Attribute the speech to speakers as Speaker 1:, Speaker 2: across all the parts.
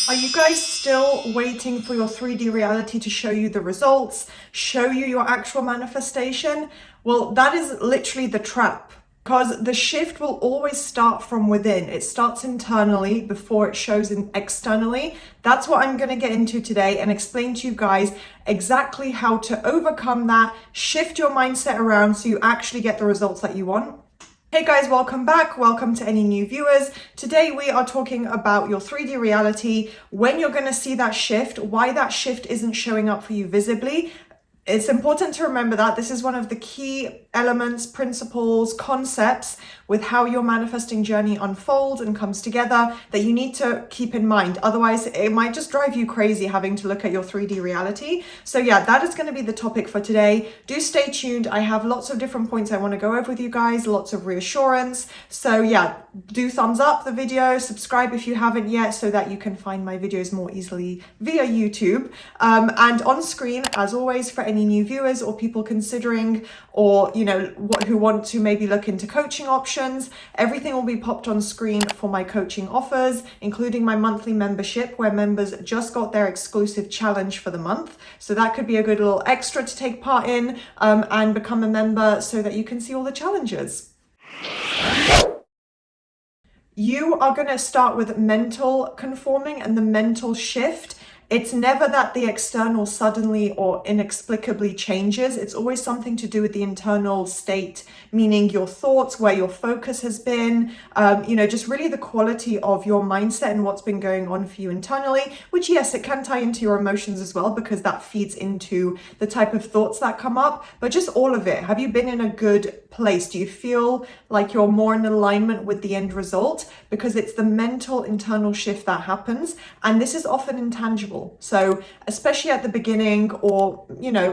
Speaker 1: Are you guys still waiting for your 3D reality to show you the results, show you your actual manifestation? Well, that is literally the trap, because the shift will always start from within. It starts internally before it shows externally. That's what I'm going to get into today and explain to you guys exactly how to overcome that, shift your mindset around so you actually get the results that you want. Hey guys, welcome back. Welcome to any new viewers. Today we are talking about your 3D reality, when you're going to see that shift, why that shift isn't showing up for you visibly. It's important to remember that this is one of the key elements, principles, concepts with how your manifesting journey unfolds and comes together that you need to keep in mind. Otherwise, it might just drive you crazy having to look at your 3D reality. So yeah, that is going to be the topic for today. Do stay tuned. I have lots of different points I want to go over with you guys, lots of reassurance. So yeah, do thumbs up the video, subscribe if you haven't yet so that you can find my videos more easily via YouTube. And on screen, as always, for any new viewers or people considering or who want to maybe look into coaching options, everything will be popped on screen for my coaching offers, including my monthly membership where members just got their exclusive challenge for the month. So that could be a good little extra to take part in and become a member so that you can see all the challenges. You are going to start with mental conforming and the mental shift. It's never that the external suddenly or inexplicably changes. It's always something to do with the internal state, meaning your thoughts, where your focus has been, just really the quality of your mindset and what's been going on for you internally, which yes, it can tie into your emotions as well, because that feeds into the type of thoughts that come up, but just all of it. Have you been in a good place? Do you feel like you're more in alignment with the end result? Because it's the mental internal shift that happens, and this is often intangible. So especially at the beginning or,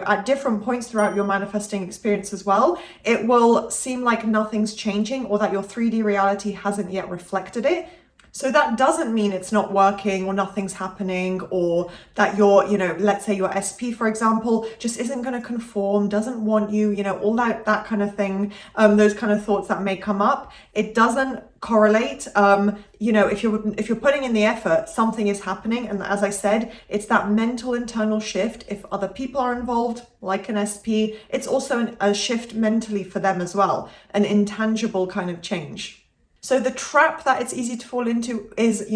Speaker 1: at different points throughout your manifesting experience as well, it will seem like nothing's changing or that your 3D reality hasn't yet reflected it. So that doesn't mean it's not working or nothing's happening, or that your, let's say your SP, for example, just isn't going to conform, doesn't want you, all that kind of thing, those kind of thoughts that may come up. It doesn't correlate. If you're putting in the effort, something is happening. And as I said, it's that mental internal shift. If other people are involved, like an SP, it's also a shift mentally for them as well, an intangible kind of change. So the trap that it's easy to fall into is,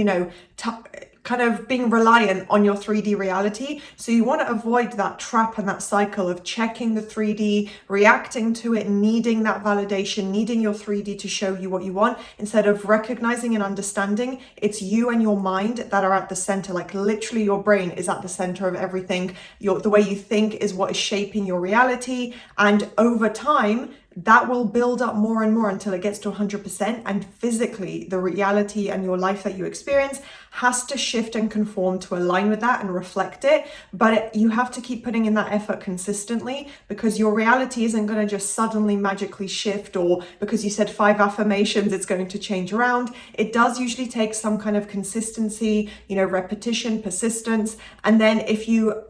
Speaker 1: kind of being reliant on your 3D reality. So you want to avoid that trap and that cycle of checking the 3D, reacting to it, needing that validation, needing your 3D to show you what you want, instead of recognizing and understanding it's you and your mind that are at the center. Like literally your brain is at the center of everything. The way you think is what is shaping your reality. And over time, that will build up more and more until it gets to 100%. And physically, the reality and your life that you experience has to shift and conform to align with that and reflect it. But you have to keep putting in that effort consistently, because your reality isn't going to just suddenly magically shift, or because you said 5 affirmations, it's going to change around. It does usually take some kind of consistency, repetition, persistence. And then if you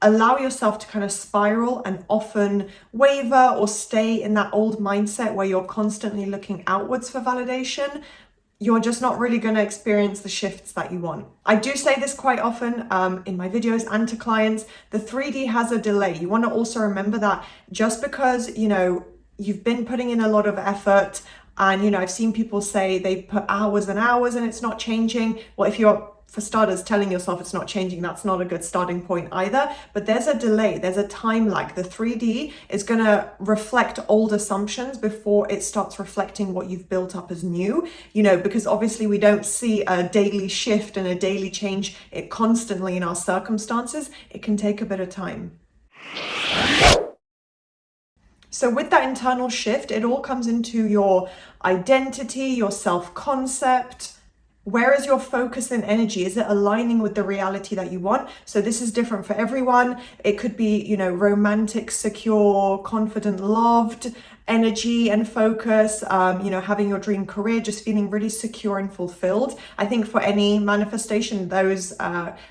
Speaker 1: allow yourself to kind of spiral and often waver or stay in that old mindset where you're constantly looking outwards for validation, you're just not really going to experience the shifts that you want. I do say this quite often in my videos and to clients, the 3D has a delay. You want to also remember that just because, you've been putting in a lot of effort, and, I've seen people say they put hours and hours and it's not changing. Well, if you're, for starters, telling yourself it's not changing, that's not a good starting point either. But there's a delay, there's a time lag. The 3D is going to reflect old assumptions before it starts reflecting what you've built up as new, because obviously we don't see a daily shift and a daily change it constantly in our circumstances. It can take a bit of time. So with that internal shift, it all comes into your identity, your self-concept. Where is your focus and energy? Is it aligning with the reality that you want? So this is different for everyone. It could be, romantic, secure, confident, loved energy and focus, having your dream career, just feeling really secure and fulfilled. I think for any manifestation, those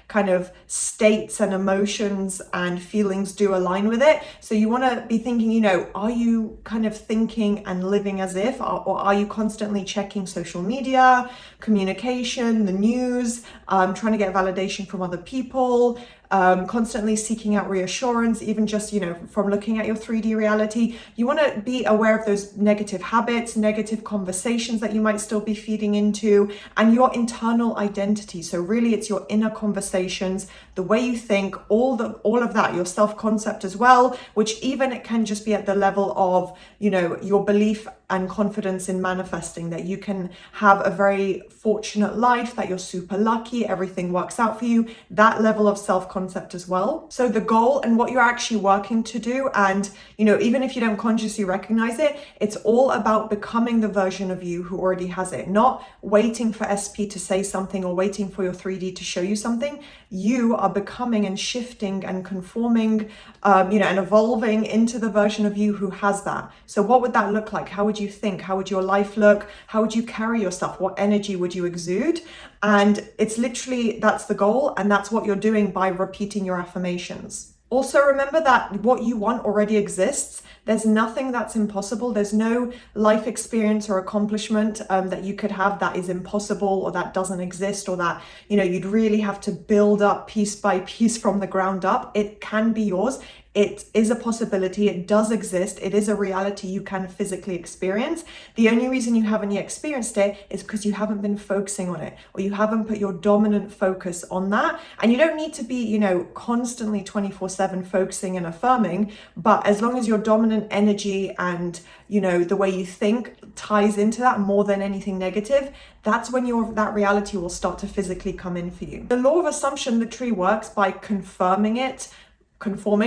Speaker 1: kind of states and emotions and feelings do align with it. So you want to be thinking, are you kind of thinking and living as if, or are you constantly checking social media, communication, communication, the news, trying to get validation from other people, constantly seeking out reassurance, even just, from looking at your 3D reality. You want to be aware of those negative habits, negative conversations that you might still be feeding into, and your internal identity. So really it's your inner conversations, the way you think, all of that, your self-concept as well, which even it can just be at the level of, your belief and confidence in manifesting, that you can have a very fortunate life, that you're super lucky, everything works out for you, that level of self-concept as well. So the goal and what you're actually working to do, and even if you don't consciously recognize it, it's all about becoming the version of you who already has it, not waiting for SP to say something or waiting for your 3D to show you something. You are becoming and shifting and conforming, and evolving into the version of you who has that. So what would that look like? How would you think? How would your life look? How would you carry yourself? What energy would you exude? And it's literally, that's the goal. And that's what you're doing by repeating your affirmations. Also remember that what you want already exists. There's nothing that's impossible. There's no life experience or accomplishment that you could have that is impossible or that doesn't exist, or that, you'd really have to build up piece by piece from the ground up. It can be yours. It is a possibility. It does exist. It is a reality you can physically experience. The only reason you haven't yet experienced it is because you haven't been focusing on it, or you haven't put your dominant focus on that. And you don't need to be, constantly 24/7 focusing and affirming, but as long as your dominant energy and, the way you think ties into that more than anything negative, that's when that reality will start to physically come in for you. The law of assumption literally works by conforming,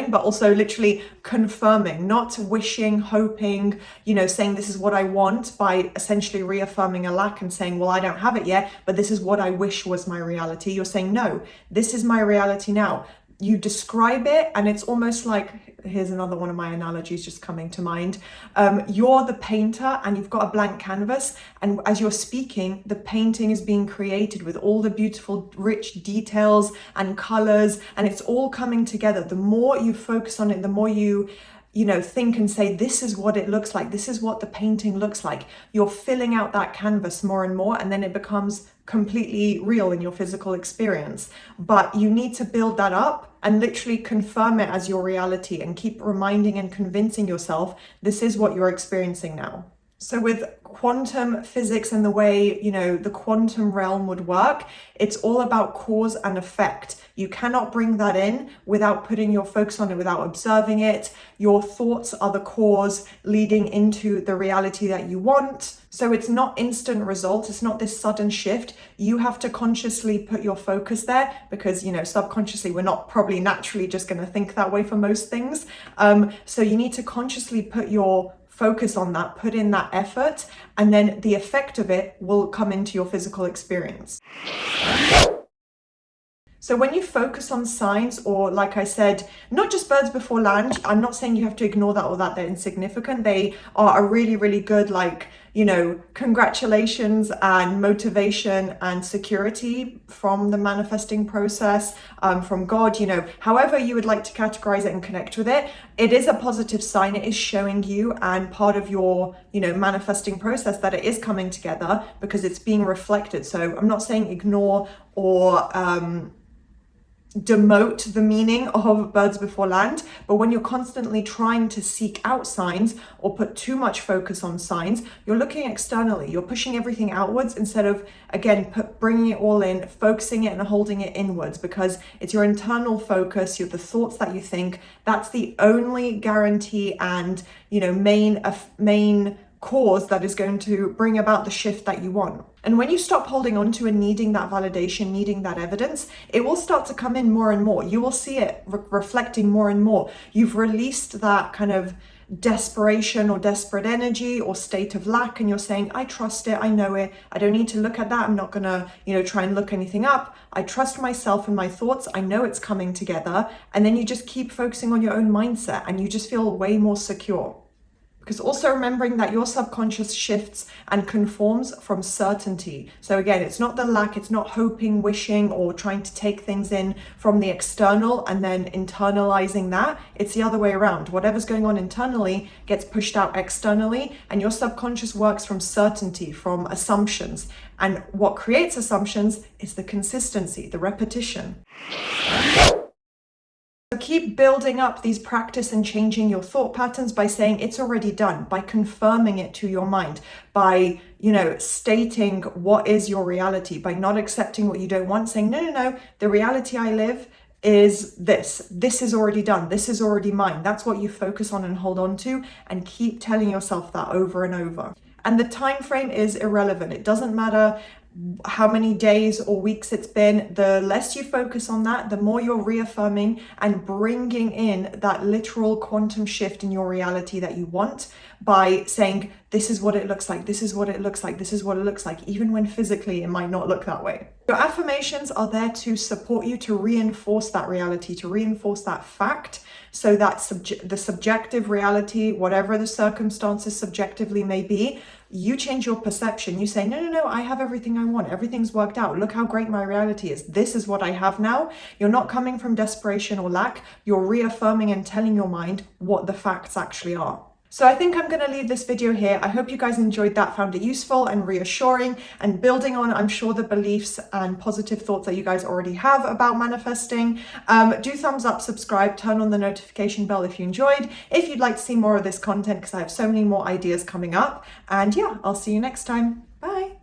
Speaker 1: but also literally confirming, not wishing, hoping, saying this is what I want, by essentially reaffirming a lack and saying, well, I don't have it yet, but this is what I wish was my reality. You're saying, no, this is my reality now. You describe it, and it's almost like, here's another one of my analogies just coming to mind. You're the painter and you've got a blank canvas, and as you're speaking, the painting is being created with all the beautiful, rich details and colors, and it's all coming together. The more you focus on it, the more you think and say, this is what it looks like. This is what the painting looks like. You're filling out that canvas more and more, and then it becomes completely real in your physical experience. But you need to build that up and literally confirm it as your reality, and keep reminding and convincing yourself this is what you're experiencing now. So with quantum physics and the way, the quantum realm would work, it's all about cause and effect. You cannot bring that in without putting your focus on it, without observing it. Your thoughts are the cause leading into the reality that you want. So it's not instant results. It's not this sudden shift. You have to consciously put your focus there, because, subconsciously, we're not probably naturally just going to think that way for most things. So you need to consciously put your focus on that, put in that effort, and then the effect of it will come into your physical experience. So when you focus on signs, or like I said, not just birds before land, I'm not saying you have to ignore that or that they're insignificant. They are a really, really good, congratulations and motivation and security from the manifesting process, from God, however you would like to categorize it and connect with it. It is a positive sign. It is showing you, and part of your, manifesting process, that it is coming together because it's being reflected. So I'm not saying ignore or, demote the meaning of birds before land, but when you're constantly trying to seek out signs or put too much focus on signs, you're looking externally, you're pushing everything outwards instead of, again, bringing it all in, focusing it and holding it inwards, because it's your internal focus, the thoughts that you think, that's the only guarantee and, main cause that is going to bring about the shift that you want. And when you stop holding on to and needing that validation, needing that evidence, it will start to come in more and more. You will see it reflecting more and more. You've released that kind of desperation or desperate energy or state of lack, and you're saying, I trust it, I know it, I don't need to look at that, I'm not gonna, try and look anything up. I trust myself and my thoughts, I know it's coming together. And then you just keep focusing on your own mindset, and you just feel way more secure. Because also remembering that your subconscious shifts and conforms from certainty. So again, it's not the lack, it's not hoping, wishing, or trying to take things in from the external and then internalizing that. It's the other way around. Whatever's going on internally gets pushed out externally, and your subconscious works from certainty, from assumptions. And what creates assumptions is the consistency, the repetition. So keep building up these practice and changing your thought patterns by saying it's already done, by confirming it to your mind, by, stating what is your reality, by not accepting what you don't want, saying, no, the reality I live is this. This is already done. This is already mine. That's what you focus on and hold on to, and keep telling yourself that over and over. And the time frame is irrelevant. It doesn't matter how many days or weeks it's been. The less you focus on that, the more you're reaffirming and bringing in that literal quantum shift in your reality that you want, by saying, this is what it looks like, this is what it looks like, this is what it looks like, even when physically it might not look that way. Your affirmations are there to support you, to reinforce that reality, to reinforce that fact, so that the subjective reality, whatever the circumstances subjectively may be, you change your perception. You say, no, I have everything I want. Everything's worked out. Look how great my reality is. This is what I have now. You're not coming from desperation or lack. You're reaffirming and telling your mind what the facts actually are. So I think I'm going to leave this video here. I hope you guys enjoyed that, found it useful and reassuring, and building on, I'm sure, the beliefs and positive thoughts that you guys already have about manifesting. Do thumbs up, subscribe, turn on the notification bell if you enjoyed, if you'd like to see more of this content, because I have so many more ideas coming up. And yeah, I'll see you next time. Bye.